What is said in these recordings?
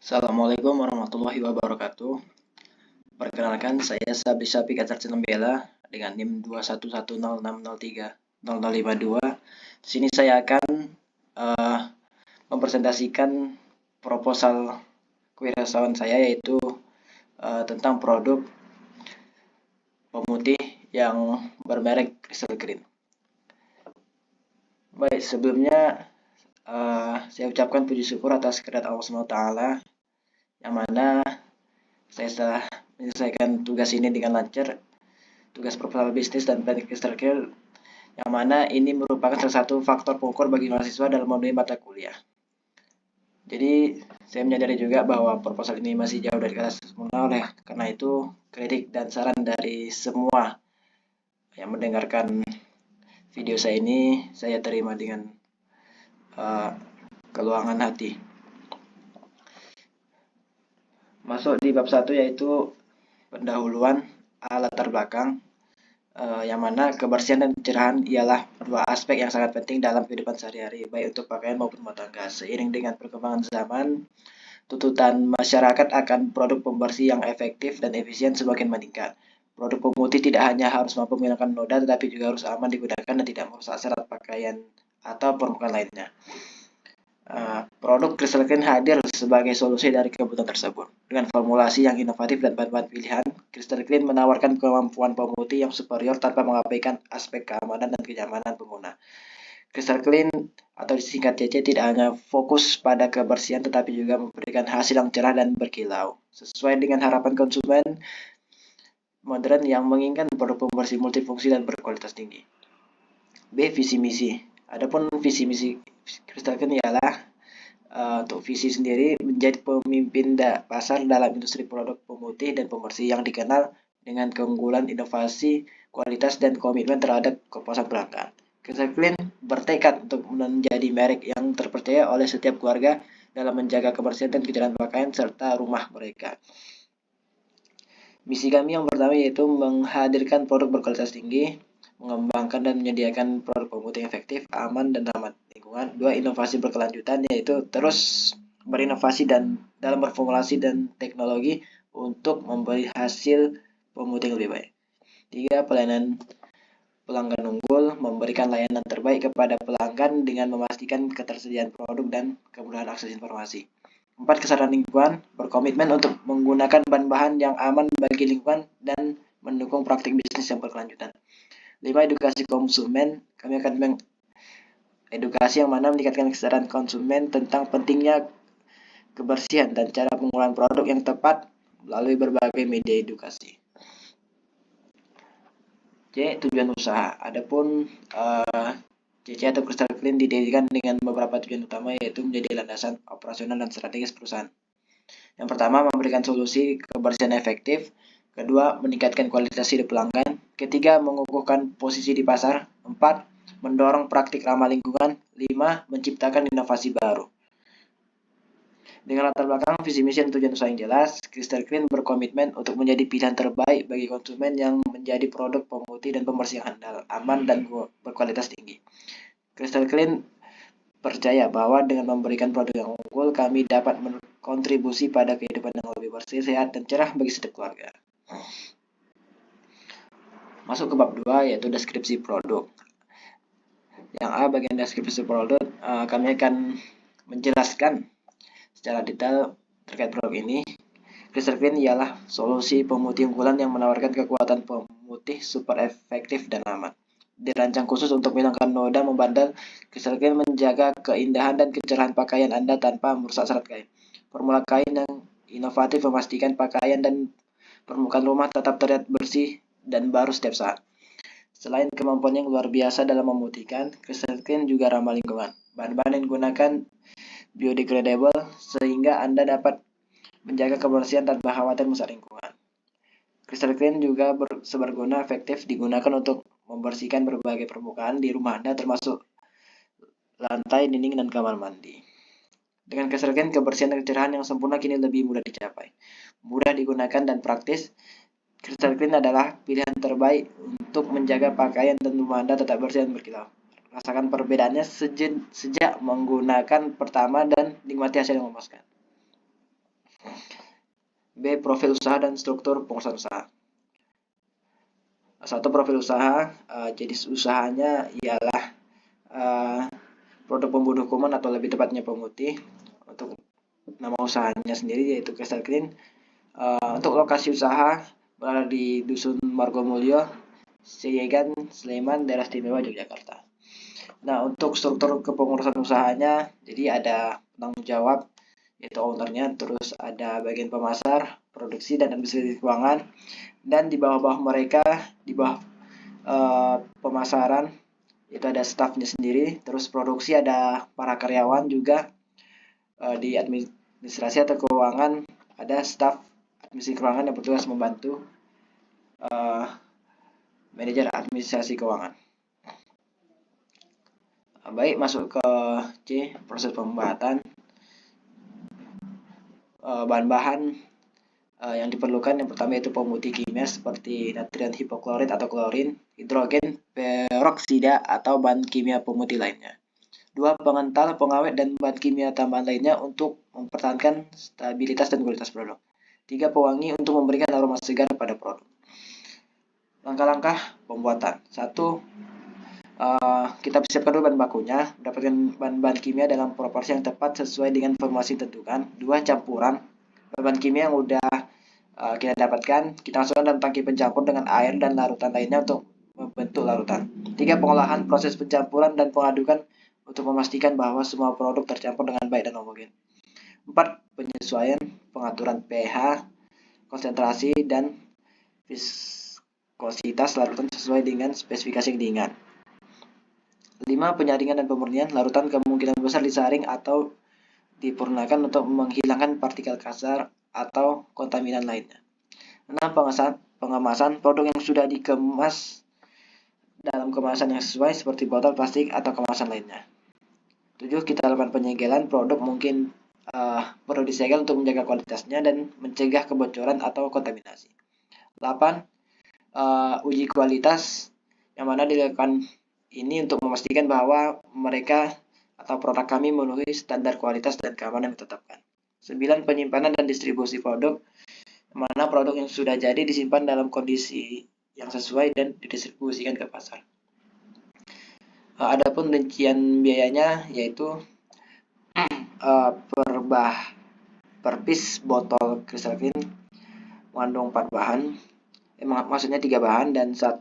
Assalamualaikum warahmatullahi wabarakatuh. Perkenalkan, saya Sabri Syafiq Azhar Sinambela dengan NIM 21106030052. Di sini saya akan mempresentasikan proposal kewirausahaan saya, yaitu tentang produk pemutih yang bermerek Crystal Clean. Baik, sebelumnya saya ucapkan puji syukur atas kehadirat Allah SWT, yang mana saya telah menyelesaikan tugas ini dengan lancar, tugas proposal bisnis dan planning Crystal Clean, yang mana ini merupakan salah satu faktor pengukur bagi mahasiswa dalam memenuhi mata kuliah. Jadi saya menyadari juga bahwa proposal ini masih jauh dari kata sempurna, oleh karena itu kritik dan saran dari semua yang mendengarkan video saya ini saya terima dengan keluangan hati. Masuk di bab 1, yaitu pendahuluan latar belakang, yang mana kebersihan dan pencerahan ialah dua aspek yang sangat penting dalam kehidupan sehari-hari, baik untuk pakaian maupun rumah tangga. Seiring dengan perkembangan zaman, tuntutan masyarakat akan produk pembersih yang efektif dan efisien semakin meningkat. Produk pemutih tidak hanya harus mampu menghilangkan noda, tetapi juga harus aman digunakan dan tidak merusak serat pakaian atau permukaan lainnya. Produk Crystal Clean hadir sebagai solusi dari kebutuhan tersebut. Dengan formulasi yang inovatif dan bahan-bahan pilihan, Crystal Clean menawarkan kemampuan pemutih yang superior tanpa mengabaikan aspek keamanan dan kenyamanan pengguna. Crystal Clean atau disingkat CC tidak hanya fokus pada kebersihan, tetapi juga memberikan hasil yang cerah dan berkilau, sesuai dengan harapan konsumen modern yang menginginkan produk pembersih multifungsi dan berkualitas tinggi. B. Visi misi. Adapun visi misi Crystal Clean ialah untuk visi sendiri menjadi pemimpin pasar dalam industri produk pemutih dan pembersih yang dikenal dengan keunggulan, inovasi, kualitas, dan komitmen terhadap kepuasan pelanggan. Crystal Clean bertekad untuk menjadi merek yang terpercaya oleh setiap keluarga dalam menjaga kebersihan dan kecerahan pakaian serta rumah mereka. Misi kami yang pertama yaitu menghadirkan produk berkualitas tinggi, mengembangkan dan menyediakan produk pemutih efektif, aman, dan ramah lingkungan. 2. Inovasi berkelanjutan, yaitu terus berinovasi dan dalam berformulasi dan teknologi untuk memberi hasil pemutih yang lebih baik. 3. Pelayanan pelanggan unggul, memberikan layanan terbaik kepada pelanggan dengan memastikan ketersediaan produk dan kemudahan akses informasi. 4. Kesadaran lingkungan, berkomitmen untuk menggunakan bahan-bahan yang aman bagi lingkungan dan mendukung praktik bisnis yang berkelanjutan. 5. Edukasi konsumen, kami akan mengedukasi yang mana meningkatkan kesadaran konsumen tentang pentingnya kebersihan dan cara penggunaan produk yang tepat melalui berbagai media edukasi. C. Tujuan usaha. Adapun CC atau Crystal Clean didirikan dengan beberapa tujuan utama, yaitu menjadi landasan operasional dan strategis perusahaan. Yang pertama, memberikan solusi kebersihan efektif. Kedua, meningkatkan kualitas hidup pelanggan. Ketiga, mengukuhkan posisi di pasar. 4. Mendorong praktik ramah lingkungan. 5. Menciptakan inovasi baru. Dengan latar belakang, visi misi dan tujuan usaha yang jelas, Crystal Clean berkomitmen untuk menjadi pilihan terbaik bagi konsumen yang menjadi produk pemutih dan pembersih yang handal, aman, dan berkualitas tinggi. Crystal Clean percaya bahwa dengan memberikan produk yang unggul, kami dapat berkontribusi pada kehidupan yang lebih bersih, sehat, dan cerah bagi setiap keluarga. Masuk ke bab 2, yaitu deskripsi produk. Yang A, bagian deskripsi produk, kami akan menjelaskan secara detail terkait produk ini. Crystal Clean ialah solusi pemutih unggulan yang menawarkan kekuatan pemutih super efektif dan aman. Dirancang khusus untuk menghilangkan noda membandel, Crystal Clean menjaga keindahan dan kecerahan pakaian Anda tanpa merusak serat kain. Formula kain yang inovatif memastikan pakaian dan permukaan rumah tetap terlihat bersih dan baru setiap saat. Selain kemampuan yang luar biasa dalam memutihkan, Crystal Clean juga ramah lingkungan. Bahan-bahan yang digunakan biodegradable sehingga Anda dapat menjaga kebersihan tanpa khawatir merusak lingkungan. Crystal Clean juga seberguna efektif digunakan untuk membersihkan berbagai permukaan di rumah Anda, termasuk lantai, dinding, dan kamar mandi. Dengan Crystal Clean, kebersihan dan kecerahan yang sempurna kini lebih mudah dicapai. Mudah digunakan dan praktis, Crystal Clean adalah pilihan terbaik untuk menjaga pakaian dan rumah Anda tetap bersih dan berkilau. Rasakan perbedaannya sejak menggunakan pertama dan nikmati hasil yang memuaskan. B. Profil usaha dan struktur pengurusan usaha. Satu, profil usaha, jenis usahanya ialah produk pembunuh kuman atau lebih tepatnya pemutih. Untuk nama usahanya sendiri yaitu Crystal Clean. Untuk lokasi usaha berada di Dusun Margomulyo, Seyegan, Sleman, Daerah Istimewa Yogyakarta. Nah, untuk struktur kepengurusan usahanya, jadi ada penanggung jawab yaitu ownernya, terus ada bagian pemasar, produksi dan administrasi keuangan, dan di bawah-bawah mereka, di bawah pemasaran itu ada stafnya sendiri, terus produksi ada para karyawan juga, di administrasi atau keuangan ada staf administrasi keuangan yang bertugas membantu manajer administrasi keuangan. Baik, masuk ke C, proses pembuatan. Bahan-bahan yang diperlukan yang pertama yaitu pemutih kimia seperti natrium hipoklorit atau klorin, hidrogen peroksida atau bahan kimia pemutih lainnya. 2. Pengental, pengawet, dan bahan kimia tambahan lainnya untuk mempertahankan stabilitas dan kualitas produk. 3. Pewangi untuk memberikan aroma segar pada produk. Langkah-langkah pembuatan. 1. Kita persiapkan dulu bahan bakunya, mendapatkan bahan-bahan kimia dalam proporsi yang tepat sesuai dengan formulasi tentukan. 2. Campuran bahan kimia yang udah kita dapatkan, kita masukkan dalam tangki pencampur dengan air dan larutan lainnya untuk membentuk larutan. 3. Pengolahan, proses pencampuran dan pengadukan untuk memastikan bahwa semua produk tercampur dengan baik dan homogen. 4. Penyesuaian, pengaturan pH, konsentrasi, dan viskositas larutan sesuai dengan spesifikasi yang diingat. 5. Penyaringan dan pemurnian, larutan kemungkinan besar disaring atau dipurnakan untuk menghilangkan partikel kasar atau kontaminan lainnya. 6. Pengemasan, produk yang sudah dikemas dalam kemasan yang sesuai seperti botol plastik atau kemasan lainnya. 7. Kita lakukan penyegelan, produk mungkin perlu disegel untuk menjaga kualitasnya dan mencegah kebocoran atau kontaminasi. 8. Uji kualitas, yang mana dilakukan ini untuk memastikan bahwa mereka atau produk kami memenuhi standar kualitas dan keamanan yang ditetapkan. 9. Penyimpanan dan distribusi produk, yang mana produk yang sudah jadi disimpan dalam kondisi yang sesuai dan didistribusikan ke pasar. Adapun rincian biayanya yaitu per piece botol Crystal Clean mengandung 4 bahan, maksudnya 3 bahan dan 1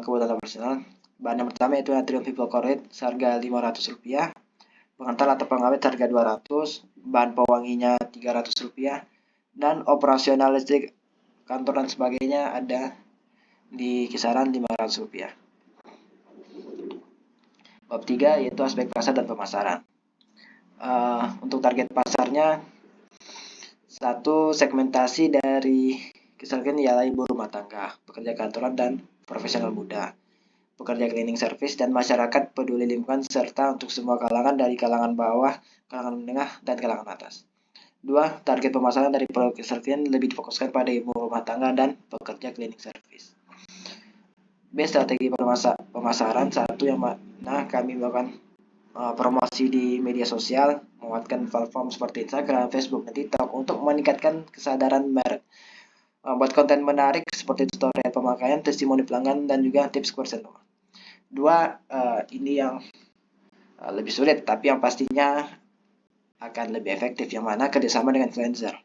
kebutuhan operasional. Bahan yang pertama yaitu natrium hipoklorit seharga Rp500, pengental atau pengawet harga Rp200, bahan pewanginya Rp300, dan operasional listrik kantor dan sebagainya ada di kisaran Rp500. Bab 3 yaitu aspek pasar dan pemasaran. Untuk target pasarnya, 1. Segmentasi dari Crystal Clean ialah ibu rumah tangga, pekerja kantoran dan profesional muda, pekerja cleaning service, dan masyarakat peduli lingkungan, serta untuk semua kalangan dari kalangan bawah, kalangan menengah, dan kalangan atas. 2. Target pemasaran dari produk Crystal Clean lebih difokuskan pada ibu rumah tangga dan pekerja cleaning service. B. Strategi pemasaran. 1. Yang mana kami melakukan promosi di media sosial, menguatkan platform seperti Instagram, Facebook, dan TikTok untuk meningkatkan kesadaran merek. Buat konten menarik seperti tutorial pemakaian, testimoni pelanggan, dan juga tips kebersihan. 2. Ini yang lebih sulit, tapi yang pastinya akan lebih efektif, yang mana kerjasama dengan influencer.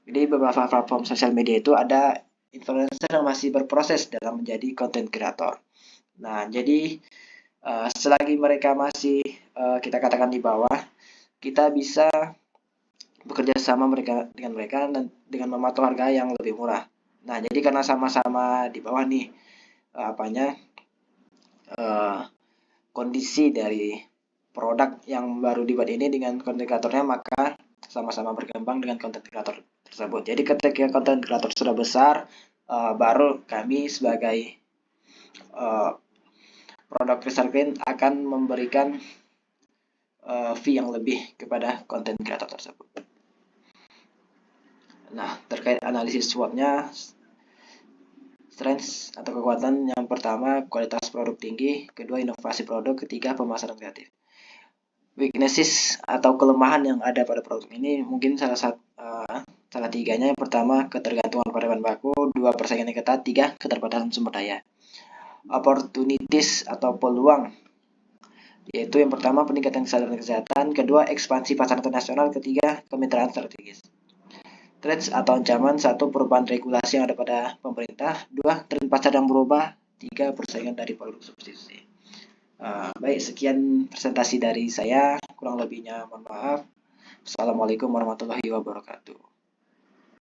Jadi beberapa platform sosial media itu ada influencer yang masih berproses dalam menjadi content creator. Nah, jadi selagi mereka masih kita katakan di bawah, kita bisa bekerja sama dengan mereka dan dengan mematok harga yang lebih murah. Nah, jadi karena sama-sama di bawah nih kondisi dari produk yang baru dibuat ini dengan content creatornya, maka sama-sama berkembang dengan content creator tersebut. Jadi ketika content creator sudah besar, baru kami sebagai produk Crystal Clean akan memberikan fee yang lebih kepada content creator tersebut. Nah, terkait analisis SWOT-nya, strengths atau kekuatan yang pertama kualitas produk tinggi, kedua inovasi produk, ketiga pemasaran kreatif. Weaknesses atau kelemahan yang ada pada produk ini mungkin salah satu Salah tiganya yang pertama ketergantungan pada bahan baku, 2 persaingan yang ketat, 3 keterbatasan sumber daya. Opportunities atau peluang, yaitu yang pertama peningkatan kesadaran kesehatan, kedua ekspansi pasar internasional, ketiga kemitraan strategis. Threats atau ancaman, 1 perubahan regulasi yang ada pada pemerintah, 2 tren pasar yang berubah, 3 persaingan dari produk substitusi. Baik, sekian presentasi dari saya, kurang lebihnya mohon maaf. Assalamualaikum warahmatullahi wabarakatuh.